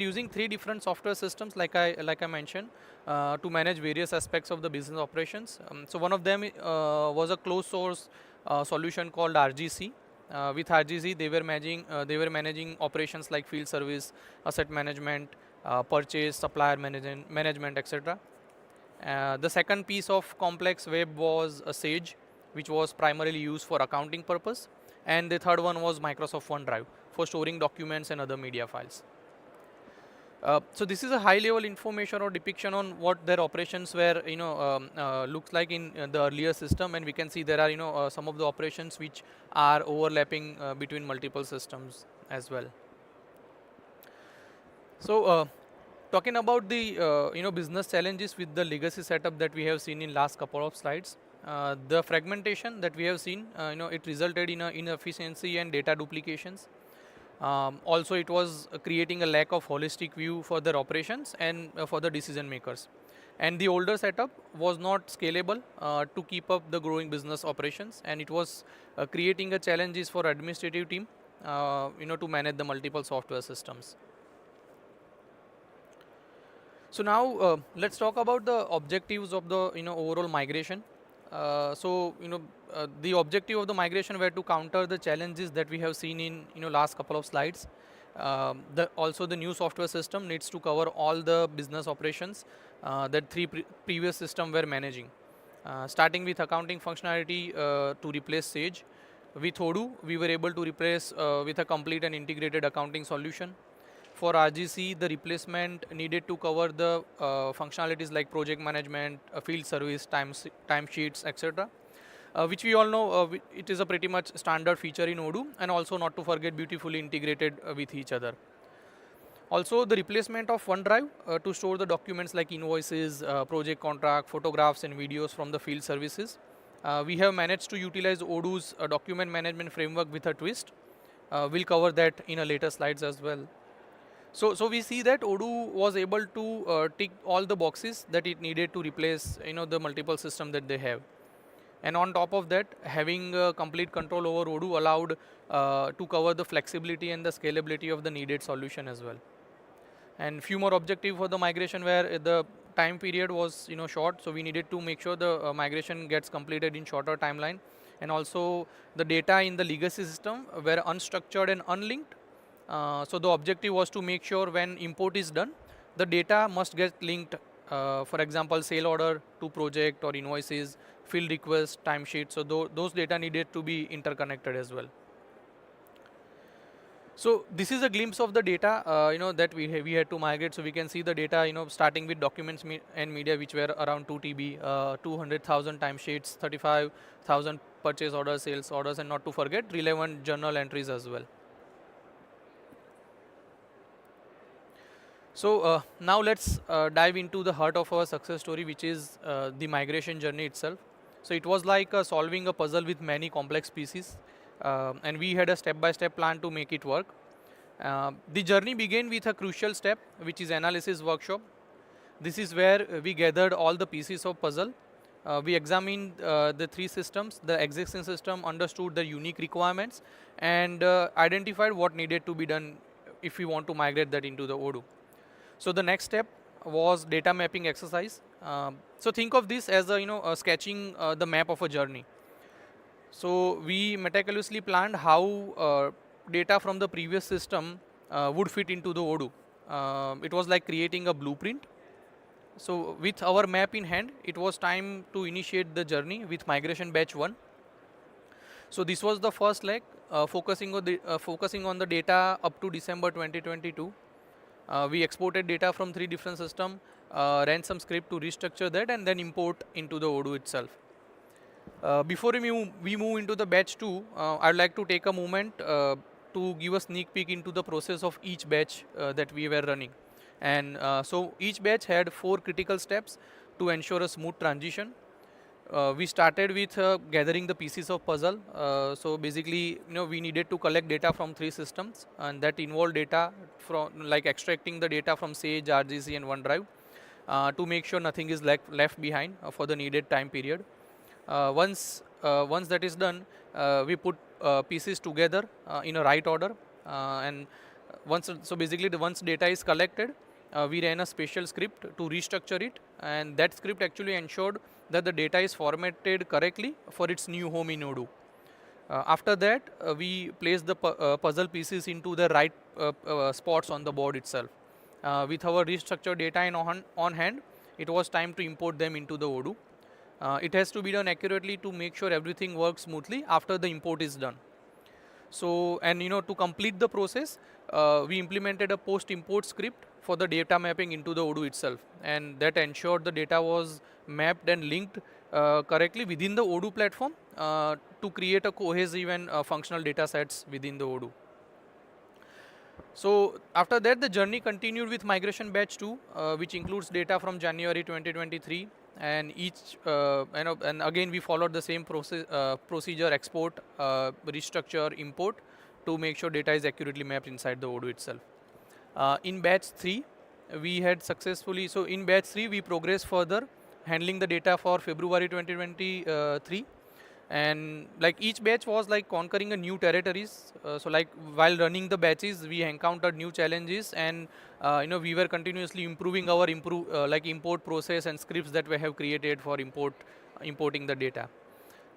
using three different software systems, like I mentioned, to manage various aspects of the business operations. So one of them was a closed source solution called RGC. With RGC, they were managing operations like field service, asset management, purchase, supplier management, etc. The second piece of complex web was a Sage, which was primarily used for accounting purpose, and the third one was Microsoft OneDrive for storing documents and other media files. So this is a high-level information or depiction on what their operations were, looks like in the earlier system, and we can see there are, some of the operations which are overlapping between multiple systems as well. So talking about the business challenges with the legacy setup that we have seen in last couple of slides, the fragmentation that we have seen, it resulted in inefficiency and data duplications. Also, it was creating a lack of holistic view for their operations and for the decision makers. And the older setup was not scalable to keep up the growing business operations, and it was creating a challenges for administrative team, to manage the multiple software systems. So now let's talk about the objectives of the overall migration. The objective of the migration were to counter the challenges that we have seen in last couple of slides. Also the new software system needs to cover all the business operations that previous system were managing. Starting with accounting functionality to replace Sage. With Odoo, we were able to replace with a complete and integrated accounting solution. For RGC, the replacement needed to cover the functionalities like project management, field service, time sheets, etc. Which we all know it is a pretty much standard feature in Odoo, and also not to forget beautifully integrated with each other. Also, the replacement of OneDrive to store the documents like invoices, project contract, photographs, and videos from the field services. We have managed to utilize Odoo's document management framework with a twist. We'll cover that in a later slides as well. So we see that Odoo was able to tick all the boxes that it needed to replace the multiple system that they have. And on top of that, having complete control over Odoo allowed to cover the flexibility and the scalability of the needed solution as well. And few more objectives for the migration where the time period was short, so we needed to make sure the migration gets completed in shorter timeline. And also the data in the legacy system were unstructured and unlinked. So the objective was to make sure when import is done, the data must get linked. For example, sale order to project or invoices, field request, timesheet. So those data needed to be interconnected as well. So this is a glimpse of the data that we had to migrate. So we can see the data starting with documents and media, which were around 2 TB, 200,000 timesheets, 35,000 purchase orders, sales orders, and not to forget relevant journal entries as well. So now let's dive into the heart of our success story, which is the migration journey itself. So it was like solving a puzzle with many complex pieces, and we had a step-by-step plan to make it work. The journey began with a crucial step, which is analysis workshop. This is where we gathered all the pieces of puzzle. We examined the three systems, the existing system, understood the unique requirements, and identified what needed to be done if we want to migrate that into the Odoo. So the next step was data mapping exercise. So think of this as sketching the map of a journey. So we meticulously planned how data from the previous system would fit into the Odoo. It was like creating a blueprint. So with our map in hand, it was time to initiate the journey with migration batch 1. So this was the first leg, focusing on the data up to December 2022. We exported data from 3 different systems, ran some script to restructure that, and then import into the Odoo itself. Before we move into the batch 2, I'd like to take a moment to give a sneak peek into the process of each batch that we were running. And so each batch had 4 critical steps to ensure a smooth transition. We started with gathering the pieces of puzzle. So basically, we needed to collect data from 3 systems, and that involved data from like extracting the data from Sage, RGC, and OneDrive to make sure nothing is left behind for the needed time period. Once that is done, we put pieces together in a right order, and So basically, once data is collected, we ran a special script to restructure it, and that script actually ensured that the data is formatted correctly for its new home in Odoo. After that, we place the puzzle pieces into the right spots on the board itself. With our restructured data on hand, it was time to import them into the Odoo. It has to be done accurately to make sure everything works smoothly after the import is done. So, and to complete the process, we implemented a post-import script for the data mapping into the Odoo itself, and that ensured the data was mapped and linked correctly within the Odoo platform to create a cohesive and functional data sets within the Odoo. So after that, the journey continued with migration batch 2, which includes data from January 2023, and and again we followed the same procedure: export, restructure, import, to make sure data is accurately mapped inside the Odoo itself. In batch 3, we had successfully, so in batch 3 we progressed further, handling the data for February 2023, and like each batch was like conquering a new territories. So like while running the batches, we encountered new challenges, and we were continuously improving our like import process and scripts that we have created for importing the data.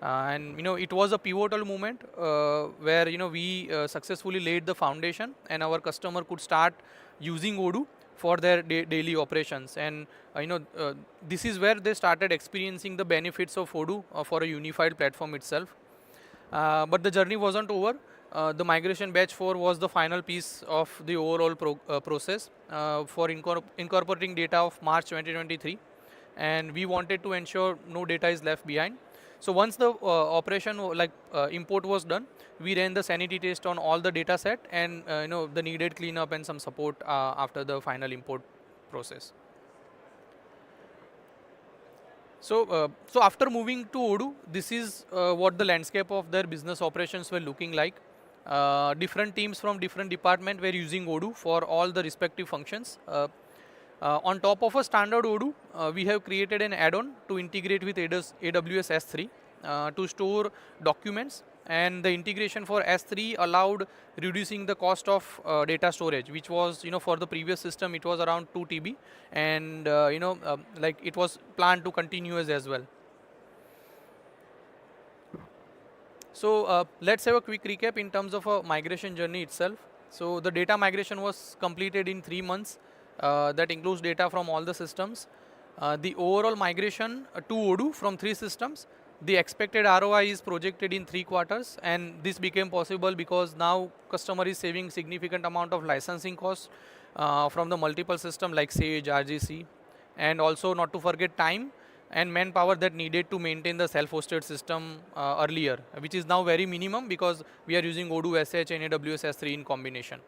And it was a pivotal moment where we successfully laid the foundation, and our customer could start using Odoo for their daily operations. And this is where they started experiencing the benefits of Odoo for a unified platform itself. But the journey wasn't over. The migration batch 4 was the final piece of the overall process for incorporating data of March 2023, and we wanted to ensure no data is left behind. So once the operation import was done, we ran the sanity test on all the data set, and the needed cleanup and some support after the final import process. So after moving to Odoo, this is what the landscape of their business operations were looking like. Different teams from different departments were using Odoo for all the respective functions. On top of a standard Odoo, we have created an add-on to integrate with AWS S3 to store documents, and the integration for S3 allowed reducing the cost of data storage, which was for the previous system it was around 2 TB, and like it was planned to continue as well. So let's have a quick recap in terms of a migration journey itself. So the data migration was completed in 3 months. That includes data from all the systems. The overall migration to Odoo from 3 systems, the expected ROI is projected in 3 quarters, and this became possible because now customer is saving significant amount of licensing costs from the multiple system like Sage, RGC, and also not to forget time and manpower that needed to maintain the self-hosted system earlier, which is now very minimum because we are using Odoo SH and AWS S3 in combination.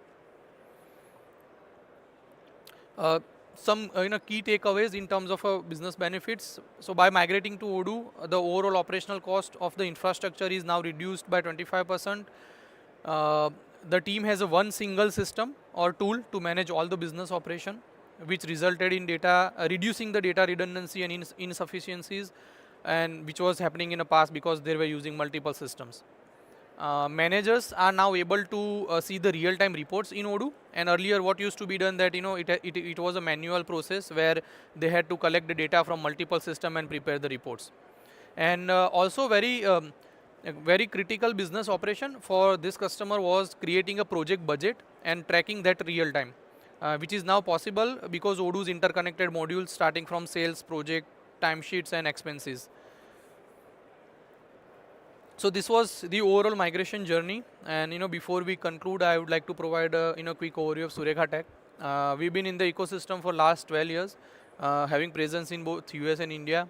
Some key takeaways in terms of business benefits. So by migrating to Odoo, the overall operational cost of the infrastructure is now reduced by 25%. The team has a one single system or tool to manage all the business operation, which resulted in reducing the data redundancy and insufficiencies, and which was happening in the past because they were using multiple systems. Managers are now able to see the real-time reports in Odoo, and earlier what used to be done that it was a manual process where they had to collect the data from multiple systems and prepare the reports. And also a very critical business operation for this customer was creating a project budget and tracking that real time, which is now possible because Odoo's interconnected modules starting from sales, project, timesheets and expenses. So this was the overall migration journey, and before we conclude, I would like to provide a quick overview of Surekha Tech. We've been in the ecosystem for last 12 years, having presence in both US and India.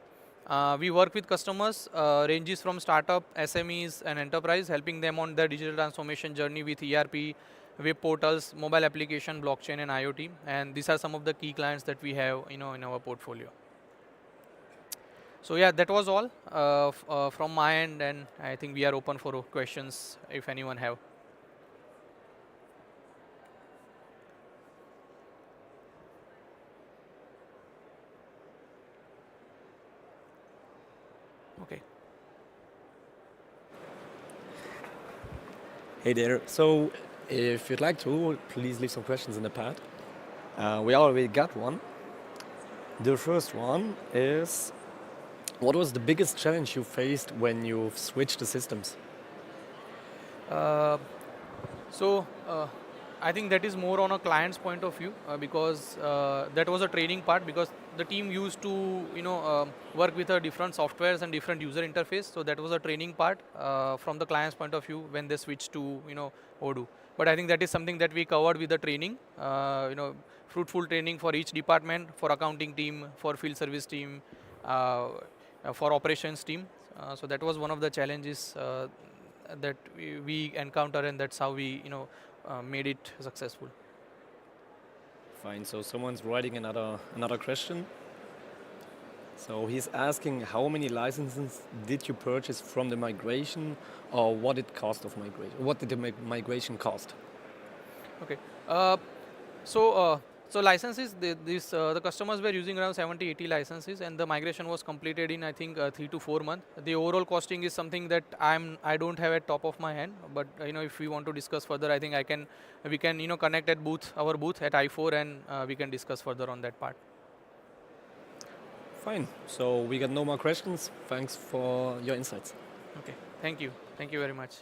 We work with customers ranges from startup, SMEs, and enterprise, helping them on their digital transformation journey with ERP, web portals, mobile application, blockchain, and IoT. And these are some of the key clients that we have in our portfolio. So yeah, that was all from my end, and I think we are open for questions if anyone have. Okay. Hey there. So If you'd like to, please leave some questions in the pad. We already got one. The first one is, what was the biggest challenge you faced when you switched the systems? Uh, So I think that is more on a client's point of view because that was a training part because the team used to work with different softwares and different user interface. So that was a training part from the client's point of view when they switched to Odoo. But I think that is something that we covered with the training. Fruitful training for each department, for accounting team, for field service team, for operations team. So that was one of the challenges that we encounter, and that's how we made it successful. Fine, so someone's writing another question. So he's asking, how many licenses did you purchase from the migration, or what it cost of migration? What did the migration cost? Okay. Uh, so so licenses, the customers were using around 70-80 licenses, and the migration was completed in I think 3 to 4 months. The overall costing is something that I don't have at top of my hand, but if we want to discuss further, I think we can connect at our booth at I4, and we can discuss further on that part. Fine, so we got no more questions. Thanks for your insights. Okay. Thank you very much.